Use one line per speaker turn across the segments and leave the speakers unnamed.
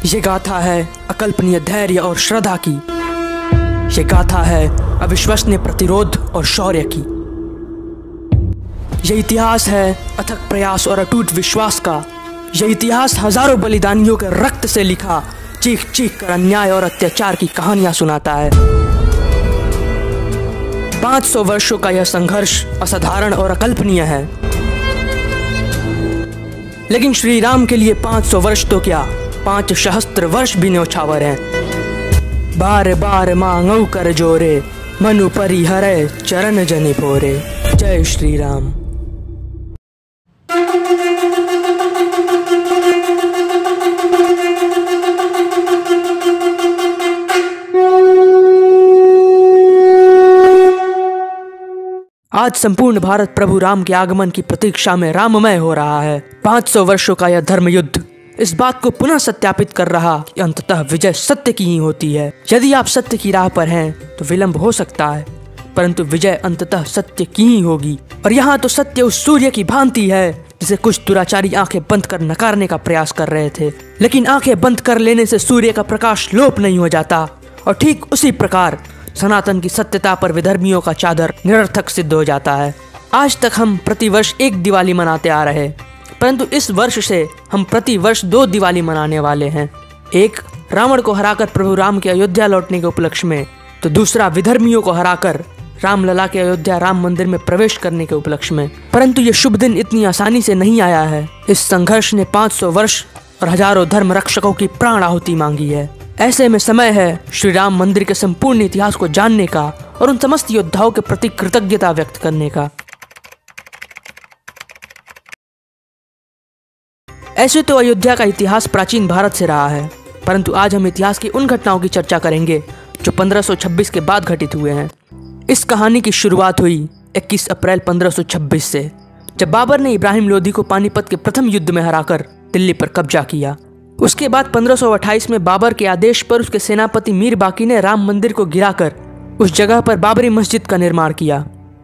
ये गाथा है अकल्पनीय धैर्य और श्रद्धा की। ये गाथा है अविश्वसनीय प्रतिरोध और शौर्य की। यह इतिहास है अथक प्रयास और अटूट विश्वास का। यह इतिहास हजारों बलिदानियों के रक्त से लिखा चीख चीख कर अन्याय और अत्याचार की कहानियां सुनाता है। 500 वर्षों का यह संघर्ष असाधारण और अकल्पनीय है, लेकिन श्री राम के लिए 500 वर्ष तो क्या, 5 सहस्त्र वर्ष भी न्योछावर हैं। बार बार मांगऊ कर जोरे, मनु परिहरे चरण जनि भोरे। जय श्री राम। आज संपूर्ण भारत प्रभु राम के आगमन की प्रतीक्षा में राममय हो रहा है। 500 वर्षों का यह धर्म युद्ध इस बात को पुनः सत्यापित कर रहा कि अंततः विजय सत्य की ही होती है। यदि आप सत्य की राह पर हैं तो विलंब हो सकता है, परंतु विजय अंततः सत्य की ही होगी। और यहाँ तो सत्य उस सूर्य की भांति है जिसे कुछ दुराचारी आंखें बंद कर नकारने का प्रयास कर रहे थे, लेकिन आंखें बंद कर लेने से सूर्य का प्रकाश लोप नहीं हो जाता। और ठीक उसी प्रकार सनातन की सत्यता पर विधर्मियों का चादर निरर्थक सिद्ध हो जाता है। आज तक हम प्रतिवर्ष एक दिवाली मनाते आ रहे, परंतु इस वर्ष से हम प्रतिवर्ष 2 दिवाली मनाने वाले हैं। एक रावण को हराकर प्रभु राम के अयोध्या लौटने के उपलक्ष्य में, तो दूसरा विधर्मियों को हराकर रामलला के अयोध्या राम मंदिर में प्रवेश करने के उपलक्ष्य में। परंतु ये शुभ दिन इतनी आसानी से नहीं आया है। इस संघर्ष ने 500 वर्ष और हजारों धर्म रक्षकों की प्राण आहुति मांगी है। ऐसे में समय है श्री राम मंदिर के संपूर्ण इतिहास को जानने का और उन समस्त योद्धाओं के प्रति कृतज्ञता व्यक्त करने का। ऐसे तो अयोध्या का इतिहास प्राचीन भारत से रहा है, परंतु आज हम इतिहास की उन घटनाओं की चर्चा करेंगे जो 1526 के बाद घटित हुए हैं। इस कहानी की शुरुआत हुई 21 अप्रैल 1526 से, जब बाबर ने इब्राहिम लोधी को पानीपत के प्रथम युद्ध में हराकर दिल्ली पर कब्जा किया। उसके बाद 1528 में बाबर के आदेश पर उसके सेनापति मीर बाकी ने राम मंदिर को गिराकर उस जगह पर बाबरी मस्जिद का निर्माण किया।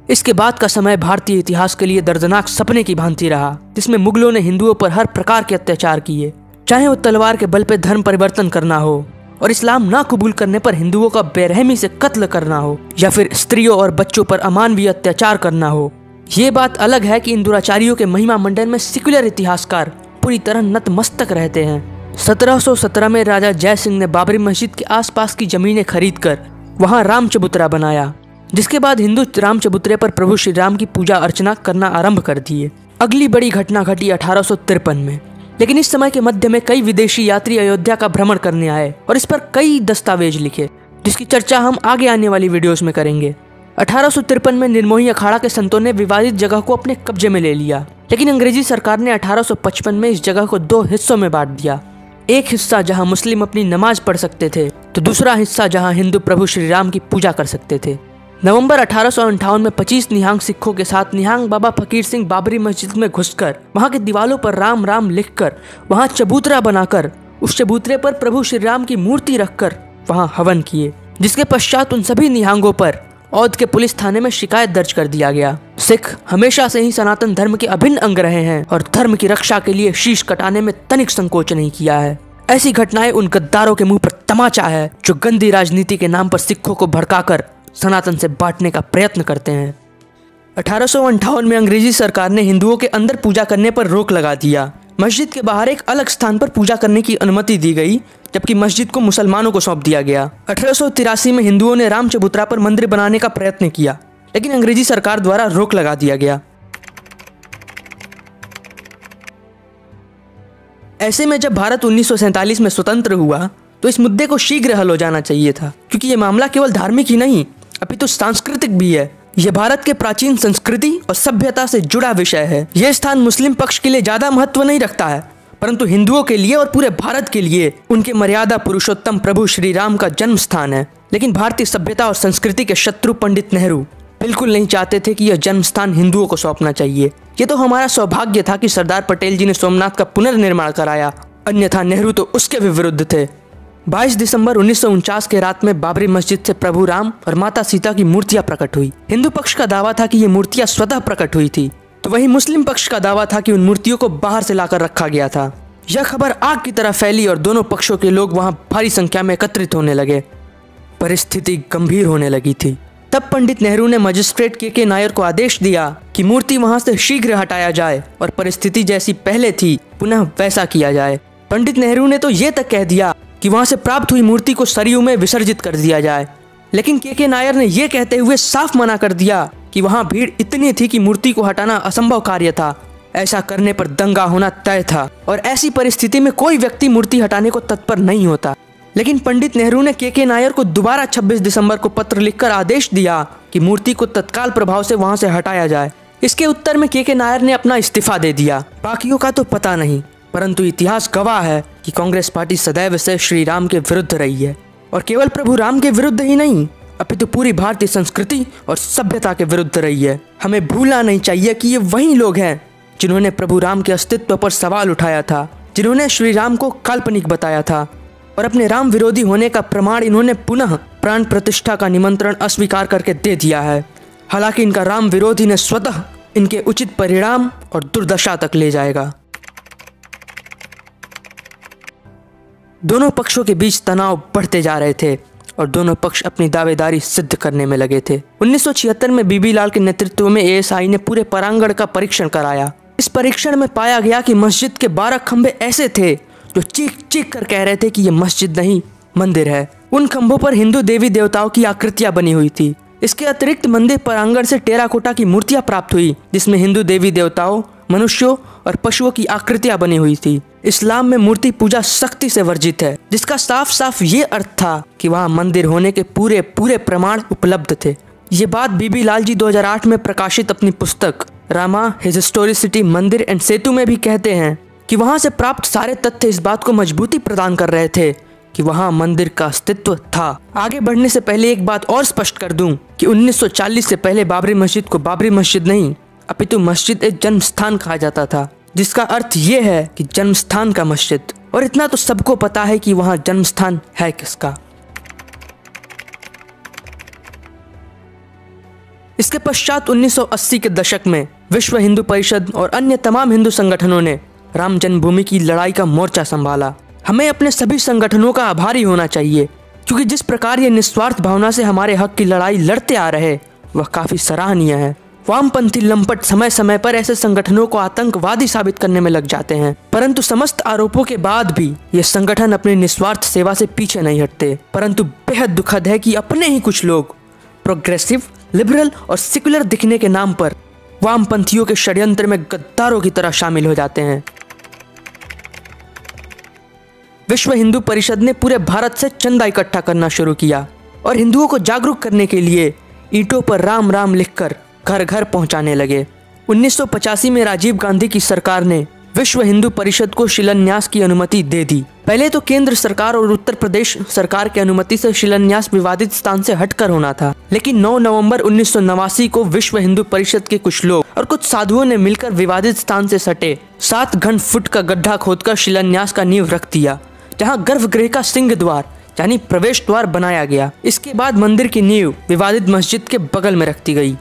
इसके बाद का समय भारतीय इतिहास के लिए दर्दनाक सपने की भांति रहा, जिसमें मुगलों ने हिंदुओं पर हर प्रकार के अत्याचार किए, चाहे वो तलवार के बल पर धर्म परिवर्तन करना हो और इस्लाम ना कबूल करने पर हिंदुओं का बेरहमी से कत्ल करना हो, या फिर स्त्रियों और बच्चों पर अमानवीय अत्याचार करना हो। ये बात अलग है कि इन दुराचारियों के महिमा मंडन में सेक्युलर इतिहासकार पूरी तरह नतमस्तक रहते हैं। 1717 में राजा जय सिंह ने बाबरी मस्जिद के आसपास की जमीनें खरीदकर वहां राम चबूतरा बनाया, जिसके बाद हिंदू राम चबूतरे पर प्रभु श्री राम की पूजा अर्चना करना आरंभ कर दिए। अगली बड़ी घटना घटी 1853 में, लेकिन इस समय के मध्य में कई विदेशी यात्री अयोध्या का भ्रमण करने आए और इस पर कई दस्तावेज लिखे, जिसकी चर्चा हम आगे आने वाली वीडियोस में करेंगे। 1853 में निर्मोही अखाड़ा के संतों ने विवादित जगह को अपने कब्जे में ले लिया, लेकिन अंग्रेजी सरकार ने 1855 में इस जगह को 2 हिस्सों में बांट दिया। एक हिस्सा जहां मुस्लिम अपनी नमाज पढ़ सकते थे, तो दूसरा हिस्सा जहां हिंदू प्रभु श्री राम की पूजा कर सकते थे। नवंबर 1858 में 25 निहंग सिखों के साथ निहंग बाबा फकीर सिंह बाबरी मस्जिद में घुसकर वहां के दीवालों पर राम राम लिखकर वहां चबूतरा बनाकर उस चबूतरे पर प्रभु श्री राम की मूर्ति रखकर वहां हवन किए, जिसके पश्चात उन सभी निहंगों पर औध के पुलिस थाने में शिकायत दर्ज कर दिया गया। सिख हमेशा से ही सनातन धर्म के अभिन्न अंग रहे हैं और धर्म की रक्षा के लिए शीश कटाने में तनिक संकोच नहीं किया है। ऐसी घटनाएं उन गद्दारों के मुंह पर तमाचा है जो गंदी राजनीति के नाम पर सिखों को भड़काकर सनातन से बांटने का प्रयत्न करते हैं। 1858 में अंग्रेजी सरकार ने हिंदुओं के अंदर पूजा करने पर रोक लगा दिया। मस्जिद के बाहर एक अलग स्थान पर पूजा करने की अनुमति दी गई, जबकि मस्जिद को मुसलमानों को सौंप दिया गया। 1883 में हिंदुओं ने राम चबूतरा पर मंदिर बनाने का प्रयत्न किया, लेकिन अंग्रेजी सरकार द्वारा रोक लगा दिया गया। ऐसे में जब भारत 1947 में स्वतंत्र हुआ तो इस मुद्दे को शीघ्र हल हो जाना चाहिए था, क्योंकि ये मामला केवल धार्मिक ही नहीं अपितु सांस्कृतिक भी है। यह भारत के प्राचीन संस्कृति और सभ्यता से जुड़ा विषय है। यह स्थान मुस्लिम पक्ष के लिए ज्यादा महत्व नहीं रखता है, परंतु हिंदुओं के लिए और पूरे भारत के लिए उनके मर्यादा पुरुषोत्तम प्रभु श्री राम का जन्म स्थान है। लेकिन भारतीय सभ्यता और संस्कृति के शत्रु पंडित नेहरू बिल्कुल नहीं चाहते थे कि यह जन्म स्थान हिंदुओं को सौंपना चाहिए। ये तो हमारा सौभाग्य था कि सरदार पटेल जी ने सोमनाथ का पुनर्निर्माण कराया, अन्यथा नेहरू तो उसके भी विरुद्ध थे। 22 दिसंबर 1949 के रात में बाबरी मस्जिद से प्रभु राम और माता सीता की मूर्तियां प्रकट हुई। हिंदू पक्ष का दावा था कि ये मूर्तियां स्वतः प्रकट हुई थी, तो वहीं मुस्लिम पक्ष का दावा था कि उन मूर्तियों को बाहर से लाकर रखा गया था। यह खबर आग की तरह फैली और दोनों पक्षों के लोग वहां भारी संख्या में एकत्रित होने लगे। परिस्थिति गंभीर होने लगी थी। तब पंडित नेहरू ने मजिस्ट्रेट के नायर को आदेश दिया कि मूर्ति वहां से शीघ्र हटाया जाए और परिस्थिति जैसी पहले थी पुनः वैसा किया जाए। पंडित नेहरू ने तो ये तक कह दिया कि वहां से प्राप्त हुई मूर्ति को सरयू में विसर्जित कर दिया जाए, लेकिन के नायर ने यह कहते हुए साफ मना कर दिया कि वहां भीड़ इतनी थी कि मूर्ति को हटाना असंभव कार्य था। ऐसा करने पर दंगा होना तय था और ऐसी परिस्थिति में कोई व्यक्ति मूर्ति हटाने को तत्पर नहीं होता। लेकिन पंडित नेहरू ने के नायर को दोबारा 26 दिसंबर को पत्र लिखकर आदेश दिया कि मूर्ति को तत्काल प्रभाव से वहां से हटाया जाए। इसके उत्तर में के नायर ने अपना इस्तीफा दे दिया। बाकियों का तो पता नहीं, परंतु इतिहास गवाह है कि कांग्रेस पार्टी सदैव से श्री राम के विरुद्ध रही है, और केवल प्रभु राम के विरुद्ध ही नहीं अपितु पूरी भारतीय संस्कृति और सभ्यता के विरुद्ध रही है। हमें भूलना नहीं चाहिए कि ये वही लोग हैं जिन्होंने प्रभु राम के अस्तित्व पर सवाल उठाया था, जिन्होंने श्री राम को काल्पनिक बताया था, और अपने राम विरोधी होने का प्रमाण इन्होंने पुनः प्राण प्रतिष्ठा का निमंत्रण अस्वीकार करके दे दिया है। हालांकि इनका राम विरोधी ने स्वतः इनके उचित परिणाम और दुर्दशा तक ले जाएगा। दोनों पक्षों के बीच तनाव बढ़ते जा रहे थे और दोनों पक्ष अपनी दावेदारी सिद्ध करने में लगे थे। 1976 में बीबी लाल के नेतृत्व में एएसआई ने पूरे प्रांगण का परीक्षण कराया। इस परीक्षण में पाया गया कि मस्जिद के 12 खंभे ऐसे थे जो चीख चीख कर कह रहे थे कि यह मस्जिद नहीं मंदिर है। उन खंभों पर हिंदू देवी देवताओं की आकृतियां बनी हुई थी। इसके अतिरिक्त मंदिर प्रांगण से टेराकोटा की मूर्तियां प्राप्त हुई जिसमें हिंदू देवी देवताओं, मनुष्यों और पशुओं की आकृतियां बनी हुई थी। इस्लाम में मूर्ति पूजा सख्ती से वर्जित है, जिसका साफ साफ ये अर्थ था कि वहाँ मंदिर होने के पूरे पूरे प्रमाण उपलब्ध थे। ये बात बीबी लाल जी 2008 में प्रकाशित अपनी पुस्तक रामा हिज हिस्टोरिसिटी मंदिर एंड सेतु में भी कहते हैं कि वहाँ से प्राप्त सारे तथ्य इस बात को मजबूती प्रदान कर रहे थे कि वहाँ मंदिर का अस्तित्व था। आगे बढ़ने से पहले एक बात और स्पष्ट कर दूं कि 1940 से पहले बाबरी मस्जिद को बाबरी मस्जिद नहीं अपितु मस्जिद एक जन्म स्थान कहा जाता था, जिसका अर्थ ये है कि जन्म स्थान का मस्जिद। और इतना तो सबको पता है कि वहाँ जन्म स्थान है किसका। इसके पश्चात 1980 के दशक में विश्व हिंदू परिषद और अन्य तमाम हिंदू संगठनों ने राम जन्मभूमि की लड़ाई का मोर्चा संभाला। हमें अपने सभी संगठनों का आभारी होना चाहिए, क्योंकि जिस प्रकार ये निस्वार्थ भावना से हमारे हक की लड़ाई लड़ते आ रहे वह काफी सराहनीय है। वामपंथी लंपट समय समय पर ऐसे संगठनों को आतंकवादी साबित करने में लग जाते हैं, परंतु समस्त आरोपों के बाद भी ये संगठन अपनी निस्वार्थ सेवा से पीछे नहीं हटते। परंतु बेहद दुखद है कि अपने ही कुछ लोग प्रोग्रेसिव, लिबरल और सेक्युलर दिखने के नाम पर वामपंथियों के षड्यंत्र में गद्दारों की तरह शामिल हो जाते हैं। विश्व हिंदू परिषद ने पूरे भारत से चंदा इकट्ठा करना शुरू किया और हिंदुओं को जागरूक करने के लिए ईंटों पर राम राम लिखकर घर घर पहुंचाने लगे। 1985 में राजीव गांधी की सरकार ने विश्व हिंदू परिषद को शिलान्यास की अनुमति दे दी। पहले तो केंद्र सरकार और उत्तर प्रदेश सरकार की अनुमति से शिलान्यास विवादित स्थान से हटकर होना था, लेकिन 9 नवंबर 1989 को विश्व हिंदू परिषद के कुछ लोग और कुछ साधुओं ने मिलकर विवादित स्थान से सटे 7 घन फुट का गड्ढा खोदकर शिलान्यास का नींव रख दिया, जहाँ गर्भगृह का सिंह द्वार यानी प्रवेश द्वार बनाया गया। इसके बाद मंदिर की नींव विवादित मस्जिद के बगल में रख दी गई।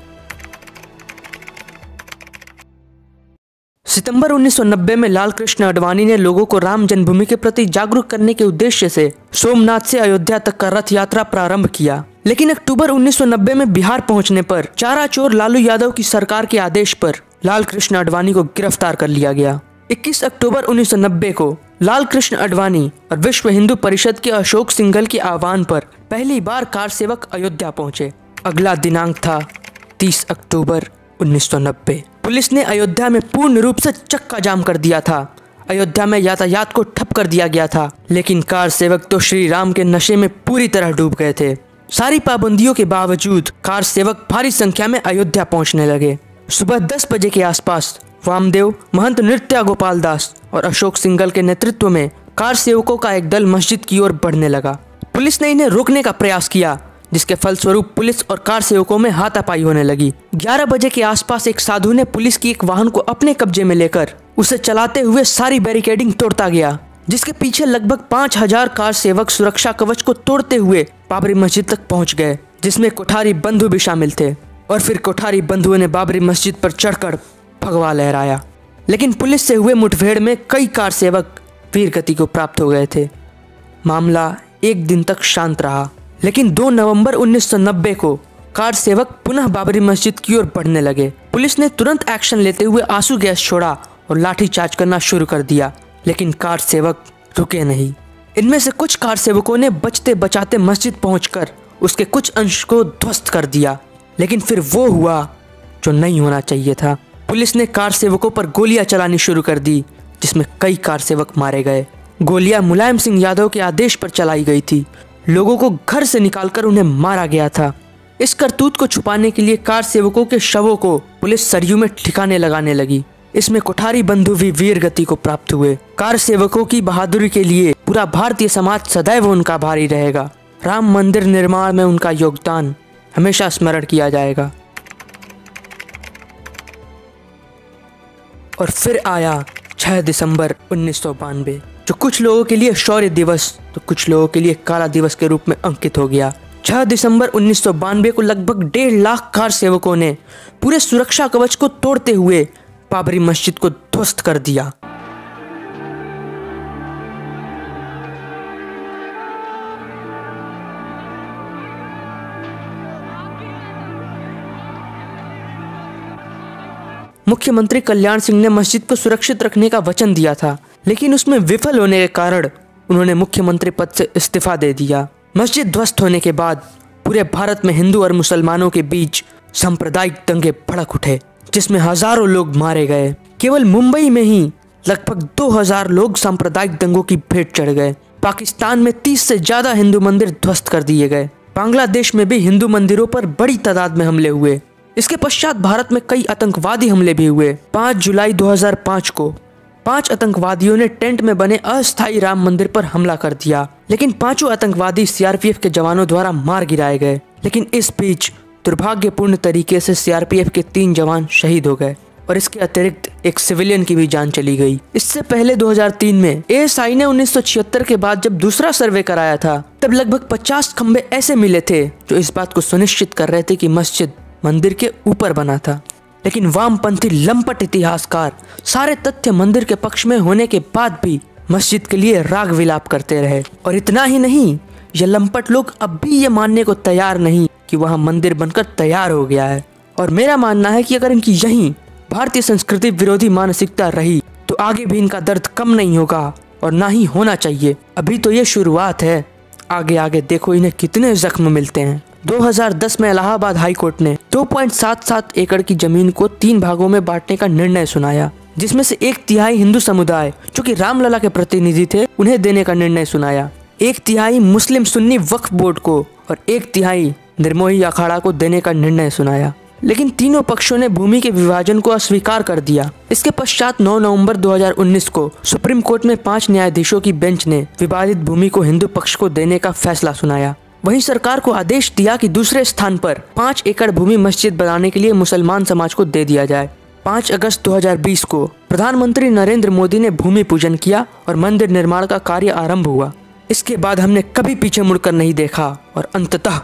सितंबर 1990 में लाल कृष्ण आडवाणी ने लोगों को राम जन्मभूमि के प्रति जागरूक करने के उद्देश्य से सोमनाथ से अयोध्या तक का रथ यात्रा प्रारंभ किया, लेकिन अक्टूबर 1990 में बिहार पहुंचने पर चारा चोर लालू यादव की सरकार के आदेश पर लाल कृष्ण आडवाणी को गिरफ्तार कर लिया गया। 21 अक्टूबर 1990 को लाल कृष्ण आडवाणी और विश्व हिंदू परिषद के अशोक सिंघल के आह्वान पर पहली बार कार सेवक अयोध्या पहुंचे। अगला दिनांक था 30 अक्टूबर 1990। पुलिस ने अयोध्या में पूर्ण रूप से चक्का जाम कर दिया था। अयोध्या में यातायात को ठप कर दिया गया था, लेकिन कार सेवक तो श्री राम के नशे में पूरी तरह डूब गए थे। सारी पाबंदियों के बावजूद कार सेवक भारी संख्या में अयोध्या पहुंचने लगे। सुबह 10 बजे के आसपास वामदेव, महंत नृत्या गोपाल दास और अशोक सिंघल के नेतृत्व में कार सेवकों का एक दल मस्जिद की ओर बढ़ने लगा। पुलिस ने इन्हें रोकने का प्रयास किया, जिसके फलस्वरूप पुलिस और कार सेवकों में हाथापाई होने लगी। 11 बजे के आसपास एक साधु ने पुलिस की एक वाहन को अपने कब्जे में लेकर उसे चलाते हुए सारी बैरिकेडिंग तोड़ता गया, जिसके पीछे लगभग 5000 कार सेवक सुरक्षा कवच को तोड़ते हुए बाबरी मस्जिद तक पहुंच गए, जिसमें कोठारी बंधु भी शामिल थे। और फिर कोठारी बंधुओं ने बाबरी मस्जिद पर चढ़कर भगवा लहराया, लेकिन पुलिस से हुए मुठभेड़ में कई कार सेवक वीर गति को प्राप्त हो गए थे। मामला एक दिन तक शांत रहा, लेकिन 2 नवंबर 1990 को कार सेवक पुनः बाबरी मस्जिद की ओर बढ़ने लगे। पुलिस ने तुरंत एक्शन लेते हुए आंसू गैस छोड़ा और लाठीचार्ज करना शुरू कर दिया, लेकिन कार सेवक रुके नहीं। इनमें से कुछ कार सेवकों ने बचते बचाते मस्जिद पहुंचकर उसके कुछ अंश को ध्वस्त कर दिया, लेकिन फिर वो हुआ जो नहीं होना चाहिए था। पुलिस ने कार सेवकों पर गोलियां चलानी शुरू कर दी, जिसमें कई कार सेवक मारे गए। गोलियां मुलायम सिंह यादव के आदेश पर चलाई गई थी। लोगों को घर से निकालकर उन्हें मारा गया था। इस करतूत को छुपाने के लिए कार सेवकों के शवों को पुलिस सरयू में ठिकाने लगाने लगी। इसमें कोठारी बंधु भी वीर गति को प्राप्त हुए। कार सेवकों की बहादुरी के लिए पूरा भारतीय समाज सदैव उनका आभारी रहेगा। राम मंदिर निर्माण में उनका योगदान हमेशा स्मरण किया जाएगा। और फिर आया 6 दिसंबर 1992, जो कुछ लोगों के लिए शौर्य दिवस तो कुछ लोगों के लिए काला दिवस के रूप में अंकित हो गया। 6 दिसंबर 1992 को लगभग 1.5 लाख कार सेवकों ने पूरे सुरक्षा कवच को तोड़ते हुए बाबरी मस्जिद को ध्वस्त कर दिया। मुख्यमंत्री कल्याण सिंह ने मस्जिद को सुरक्षित रखने का वचन दिया था, लेकिन उसमें विफल होने के कारण उन्होंने मुख्यमंत्री पद से इस्तीफा दे दिया। मस्जिद ध्वस्त होने के बाद पूरे भारत में हिंदू और मुसलमानों के बीच सांप्रदायिक दंगे भड़क उठे, जिसमें हजारों लोग मारे गए। केवल मुंबई में ही लगभग 2000 लोग सांप्रदायिक दंगों की भेंट चढ़ गए। पाकिस्तान में 30 से ज्यादा हिंदू मंदिर ध्वस्त कर दिए गए। बांग्लादेश में भी हिंदू मंदिरों पर बड़ी तादाद में हमले हुए। इसके पश्चात भारत में कई आतंकवादी हमले भी हुए। 5 जुलाई 2005 को 5 आतंकवादियों ने टेंट में बने अस्थायी राम मंदिर पर हमला कर दिया, लेकिन 5 आतंकवादी सीआरपीएफ के जवानों द्वारा मार गिराए गए। लेकिन इस बीच दुर्भाग्यपूर्ण तरीके से सीआरपीएफ के 3 जवान शहीद हो गए और इसके अतिरिक्त एक सिविलियन की भी जान चली गई। इससे पहले 2003 में एएसआई ने 1976 के बाद जब दूसरा सर्वे कराया था, तब लगभग 50 खंबे ऐसे मिले थे जो इस बात को सुनिश्चित कर रहे थे कि मस्जिद मंदिर के ऊपर बना था। लेकिन वामपंथी लंपट इतिहासकार सारे तथ्य मंदिर के पक्ष में होने के बाद भी मस्जिद के लिए राग विलाप करते रहे। और इतना ही नहीं, ये लंपट लोग अब भी ये मानने को तैयार नहीं कि वहाँ मंदिर बनकर तैयार हो गया है। और मेरा मानना है कि अगर इनकी यही भारतीय संस्कृति विरोधी मानसिकता रही तो आगे भी इनका दर्द कम नहीं होगा और ना ही होना चाहिए। अभी तो ये शुरुआत है, आगे आगे देखो इन्हें कितने जख्म मिलते हैं। 2010 में इलाहाबाद हाई कोर्ट ने 2.77 एकड़ की जमीन को 3 भागों में बांटने का निर्णय सुनाया, जिसमें से 1/3 हिंदू समुदाय जो कि रामलला के प्रतिनिधि थे उन्हें देने का निर्णय सुनाया, 1/3 मुस्लिम सुन्नी वक्फ बोर्ड को और 1/3 निर्मोही अखाड़ा को देने का निर्णय सुनाया। लेकिन तीनों पक्षों ने भूमि के विभाजन को अस्वीकार कर दिया। इसके पश्चात 9 नवंबर 2019 को सुप्रीम कोर्ट में 5 न्यायाधीशों की बेंच ने विवादित भूमि को हिंदू पक्ष को देने का फैसला सुनाया। वहीं सरकार को आदेश दिया कि दूसरे स्थान पर 5 एकड़ भूमि मस्जिद बनाने के लिए मुसलमान समाज को दे दिया जाए। 5 अगस्त 2020 को प्रधानमंत्री नरेंद्र मोदी ने भूमि पूजन किया और मंदिर निर्माण का कार्य आरंभ हुआ। इसके बाद हमने कभी पीछे मुड़कर नहीं देखा और अंततः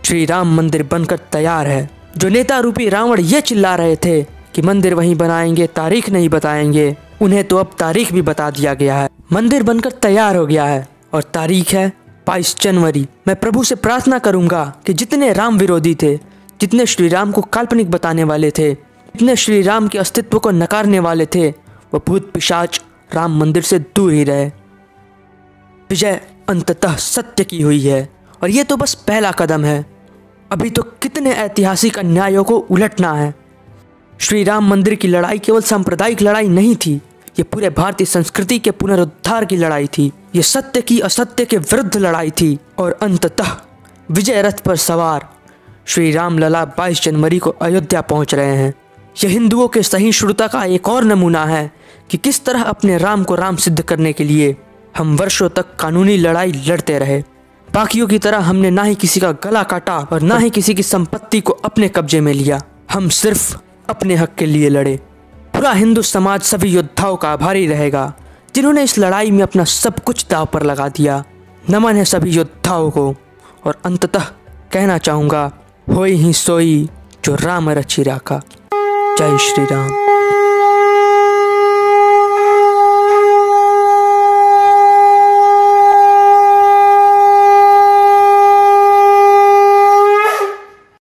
श्री राम मंदिर बनकर तैयार है। जो नेता रूपी रावण ये चिल्ला रहे थे कि मंदिर वहीं बनाएंगे, तारीख नहीं बताएंगे, उन्हें तो अब तारीख भी बता दिया गया है। मंदिर बनकर तैयार हो गया है और तारीख है 22 जनवरी। मैं प्रभु से प्रार्थना करूंगा कि जितने राम विरोधी थे, जितने श्री राम को काल्पनिक बताने वाले थे, जितने श्री राम के अस्तित्व को नकारने वाले थे, वह भूत पिशाच राम मंदिर से दूर ही रहे। विजय अंततः सत्य की हुई है और ये तो बस पहला कदम है। अभी तो कितने ऐतिहासिक अन्यायों को उलटना है। श्री राम मंदिर की लड़ाई केवल सांप्रदायिक लड़ाई नहीं थी, ये पूरे भारतीय संस्कृति के पुनरुद्धार की लड़ाई थी। ये सत्य की असत्य के विरुद्ध लड़ाई थी और अंततः विजय रथ पर सवार श्री राम लला 22 जनवरी को अयोध्या पहुंच रहे हैं। यह हिंदुओं के सहिष्णुता का एक और नमूना है कि किस तरह अपने राम को राम सिद्ध करने के लिए हम वर्षों तक कानूनी लड़ाई लड़ते रहे। बाकियों की तरह हमने ना ही किसी का गला काटा और ना ही किसी की संपत्ति को अपने कब्जे में लिया। हम सिर्फ अपने हक के लिए लड़े। पूरा हिंदू समाज सभी योद्धाओं का आभारी रहेगा जिन्होंने इस लड़ाई में अपना सब कुछ दांव पर लगा दिया। नमन है सभी योद्धाओं को और अंततः कहना चाहूँगा, होई ही सोई जो राम रचि राखा। जय श्री राम।